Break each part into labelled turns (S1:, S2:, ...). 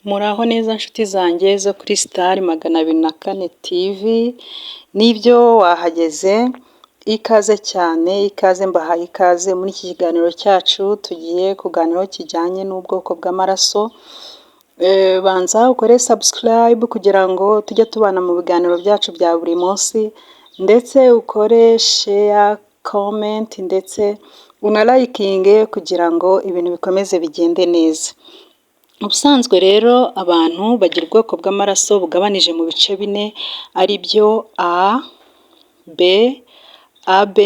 S1: Muraho neza nshuti zanjye zo kuri Star 204 TV, nibyo wahageze, ikaze cyane, ikaze mbahaye ikaze muri iki kiganiro cyacu. Tugiye kuganiraho kijyanye n'ubwoko bw'amaraso. Banza ukore subscribe kugira ngo tujye tubana mu biganiro byacu bya buri munsi, ndetse ukore share, comment, ndetse unalikinge kugira ngo ibintu bikomeze bigende neza. Ubusanzwe rero abantu bagira ubwoko bw'amaraso bugabanije mu bice bine, ari byo A, B, AB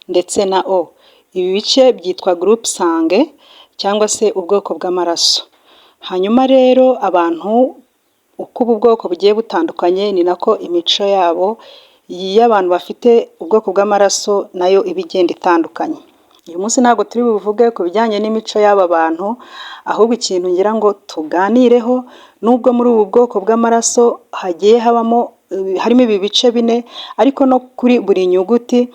S1: ndetse na O. Ibi bice byitwa groupe sange cyangwa se ubwoko bw'amaraso. Hanyuma rero abantu uko ubu bwoko bugiye butandukanye, ni nako imico yabo y'abantu bafite ubwoko bw'amaraso nayo iba igenda itandukanye. Uyu munsi ntabwo turi buvuge ku bijyanye n'imico y'aba bantu, ahubwo ikintu ngira ngo tuganireho, nubwo muri ubu bwoko bw'amaraso hagiye harimo ibi bice bine, ariko no kuri buri nyuguti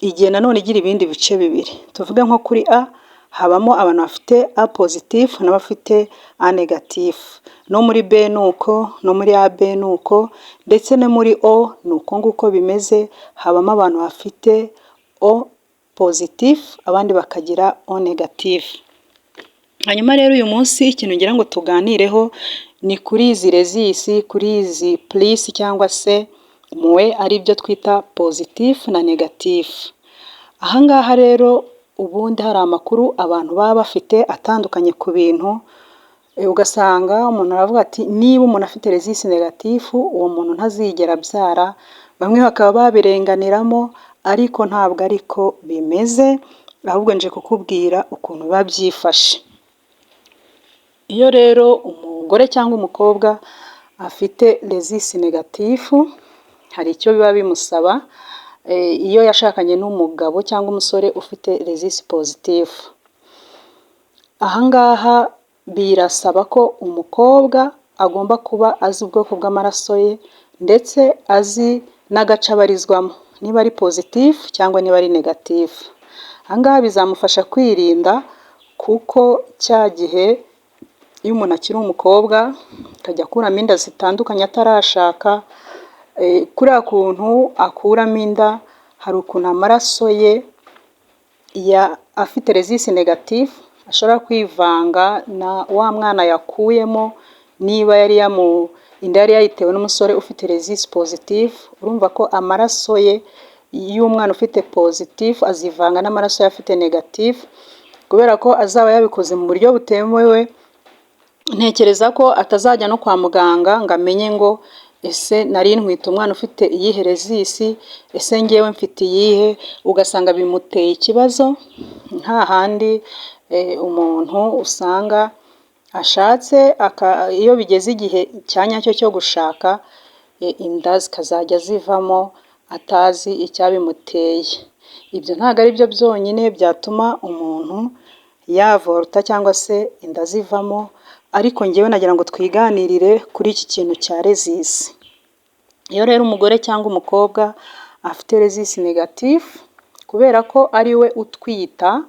S1: igihe nanone igira ibindi bice bibiri. Tuvuge nko kuri A habamo abantu bafite A positif n'abafite A negatif, no muri B nuko, no muri AB nuko, ndetse no muri O nuko nguko bimeze, habamo abantu bafite O positif abandi bakagira O negatif. Hanyuma rero uyu munsi ikintu ngira ngo tuganireho ni kuri izi rezisi, kuri izi plus cyangwa se mwe, ari byo twita positif na negatif. Ahangaha rero ubundi hari amakuru abantu baba bafite atandukanye ku bintu, ugasanga umuntu aravuga ati niba umuntu afite rezisi negatifu uwo muntu ntazigera abyara. Bamwe bakaba babirenganiramo, ariko ntabwo ariko bimeze, ahubwo nje kukubwira ukuntu biba byifashe. Iyo rero umugore cyangwa umukobwa afite rezisi negatifu, hari icyo biba bimusaba. Iyo yashakanye n'umugabo cyangwa umusore ufite rezisi pozitifu, ahangaha birasaba ko umukobwa agomba kuba azi ubwoko bw'amaraso ye, ndetse azi n'agace abarizwamo, niba ari pozitifu cyangwa niba ari negatifu. Ahangaha bizamufasha kwirinda, kuko cya gihe iyo umuntu akiri umukobwa akajya akuramo inda zitandukanye atarashaka, kuriya kuntu akuramo inda, hari ukuntu amaraso ye afite rezisi negatifu ashobora kwivanga na wa mwana yakuyemo. Niba inda yari yayitewe n'umusore ufite rezisi pozitifu, urumva ko amaraso ye y'umwana ufite pozitifu azivanga n'amaraso ye afite negatifu, kubera ko azaba yabikoze mu buryo butemewe. Ntekereza ko atazajya no kwa muganga ngo amenye ngo ese nari ntwite umwana ufite iyihe rezisi, ese ngewe mfite iyihe, ugasanga bimuteye ikibazo. Nta handi umuntu usanga ashatse iyo bigeze igihe cya nyacyo cyo gushaka, inda zikazajya zivamo atazi icyabimuteye. Ibyo ntabwo ari byo byonyine byatuma umuntu yavorta cyangwa se inda zivamo, ariko ngewe nagira ngo twiganirire kuri iki kintu cya rezisi. Iyo rero umugore cyangwa umukobwa afite rezisi negatifu, kubera ko ari we utwita,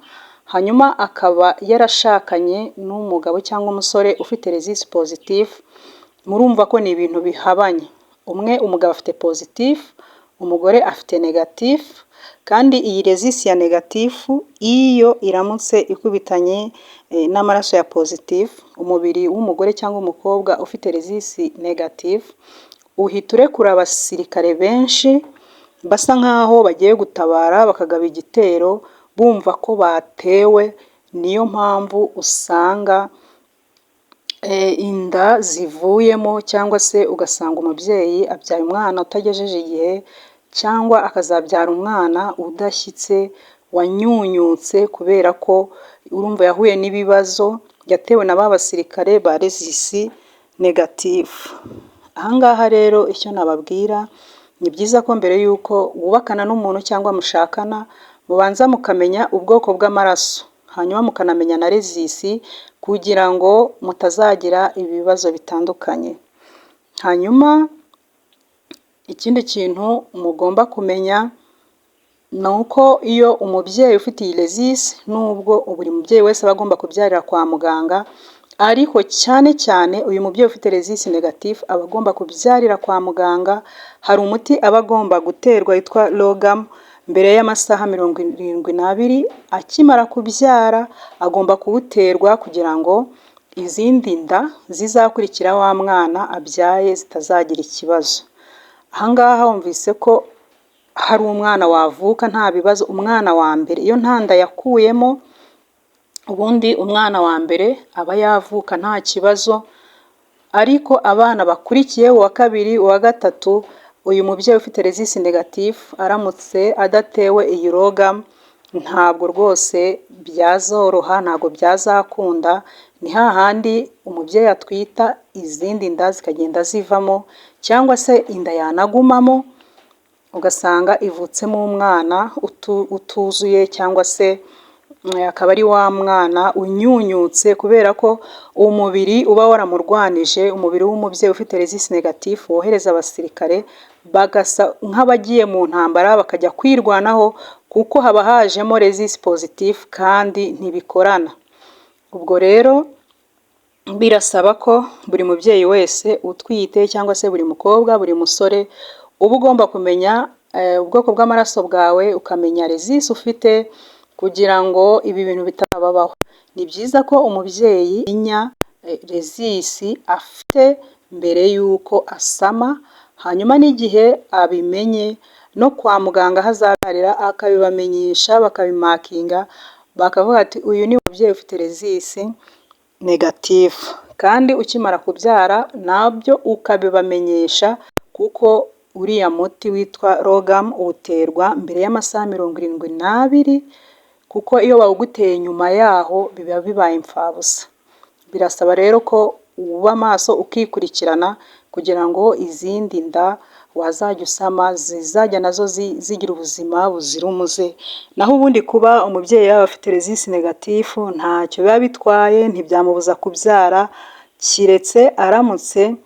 S1: hanyuma akaba yarashakanye n'umugabo cyangwa umusore ufite rezisi pozitifu, murumva ko ni ibintu bihabanye. Umugabo afite pozitifu, umugore afite negatifu, kandi iyi rezisi ya negatifu iyo iramutse ikubitanye n'amaraso ya pozitifu, umubiri w'umugore cyangwa umukobwa ufite rezisi negatifu uhita urekura abasirikare benshi basa nkaho bagiye gutabara bakagaba igitero, bumva ko batewe. Niyo mpamvu usanga inda zivuyemo, cyangwa se ugasanga umubyeyi abyaye umwana utagejeje igihe, cyangwa akazabyara umwana udashyitse wanyunyutse, kubera ko urumva yahuye n'ibibazo, yatewe na ba basirikare ba rezisi negatifu. Ahangaha rero icyo nababwira, ni byiza ko mbere y'uko wubakana n'umuntu cyangwa mushakana, mubanza mukamenya ubwoko bw'amaraso, hanyuma mukanamenya na rezisi, kugira ngo mutazagira ibibazo bitandukanye. Hanyuma ikindi kintu mugomba kumenya ni uko iyo umubyeyi ufite iyi rezisi, nubwo buri mubyeyi wese aba agomba kubyarira kwa muganga, ariko cyane cyane uyu mubyeyi ufite resisi negatifu aba agomba kubyarira kwa muganga. Hari umuti aba agomba guterwa witwa rogamu mbere y'amasaha 72 akimara kubyara, agomba kuwuterwa kugira ngo izindi nda zizakurikira wa mwana abyaye zitazagira ikibazo. Ahangaha wumvise ko hari umwana wavuka nta bibazo, umwana wa mbere iyo nta nda yakuyemo, ubundi umwana wa mbere aba yavuka nta kibazo, ariko abana bakurikiye uwa kabiri uwa gatatu, uyu mubyeyi ufite resisi negatifu aramutse adatewe iyi rogamu ntabwo rwose byazoroha, ntabwo byazakunda. Ni hahandi umubyeyi atwita izindi nda zikagenda zivamo, cyangwa se inda yanagumamo ugasanga ivutsemo umwana utuzuye, cyangwa se akaba ari wa mwana unyunyutse, kubera ko umubiri uba waramurwanije. Umubiri w'umubyeyi ufite resisi negatifu wohereza abasirikare bagasa nk'abagiye mu ntambara bakajya kwirwanaho, kuko haba hajemo resisi pozitifu kandi ntibikorana. Ubwo rero birasaba ko buri mubyeyi wese utwite, cyangwa se buri mukobwa, buri musore, uba ugomba kumenya ubwoko bw'amaraso bwawe, ukamenya resisi ufite, kugira ngo ibi bintu bitababaho. Ni byiza ko umubyeyi amenya resisi afite mbere y'uko asama, hanyuma n'igihe abimenye no kwa muganga hazabyarira akabibamenyesha, bakabimakinga, bakavuga ati uyu ni umubyeyi ufite resisi negatifu. Kandi ukimara kubyara nabyo ukabibamenyesha, kuko uriya muti witwa rogamu uwuterwa mbere y'amasaha 72, kuko iyo bawuguteye nyuma yaho biba bibaye imfabusa. Birasaba rero ko uba maso ukikurikirana, kugira ngo izindi nda wazajya usama zizajya nazo zigira ubuzima buzira umuze. Naho ubundi kuba umubyeyi yaba afite resisi negatifu ntacyo biba bitwaye, ntibyamubuza kubyara, kiretse aramutse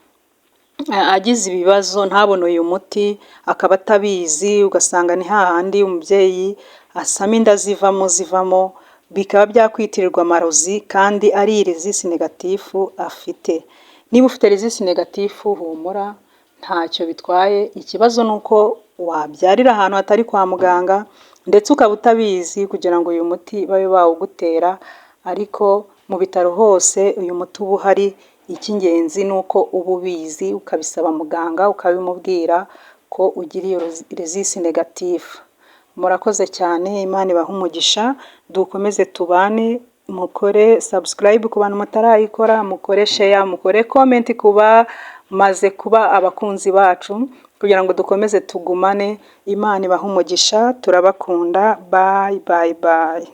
S1: agize ibibazo ntabone uyu muti, akaba atabizi, ugasanga ni hahandi umubyeyi asama inda zivamo, bikaba byakwitirirwa amarozi kandi ari resisi negatifu afite. Niba ufite resisi negatifu humura, ntacyo bitwaye. Ikibazo ni uko wabyarira ahantu hatari kwa muganga, ndetse ukaba utabizi, kugira ngo uyu muti babe bawugutera. Ariko mu bitaro hose uyu muti uba uhari. Icy'ingenzi ni uko uba ubizi, ukabisaba muganga, ukabimubwira ko ugira iyo resisi negatifu. Murakoze cyane, Imana ibahe umugisha, dukomeze tubane. Mukore subscribe ku bantu mutarayikora, mukore share, mukore comment ku bamaze kuba abakunzi bacu, kugira ngo dukomeze tugumane. Imana ibahe umugisha, turabakunda. Bye bye bye.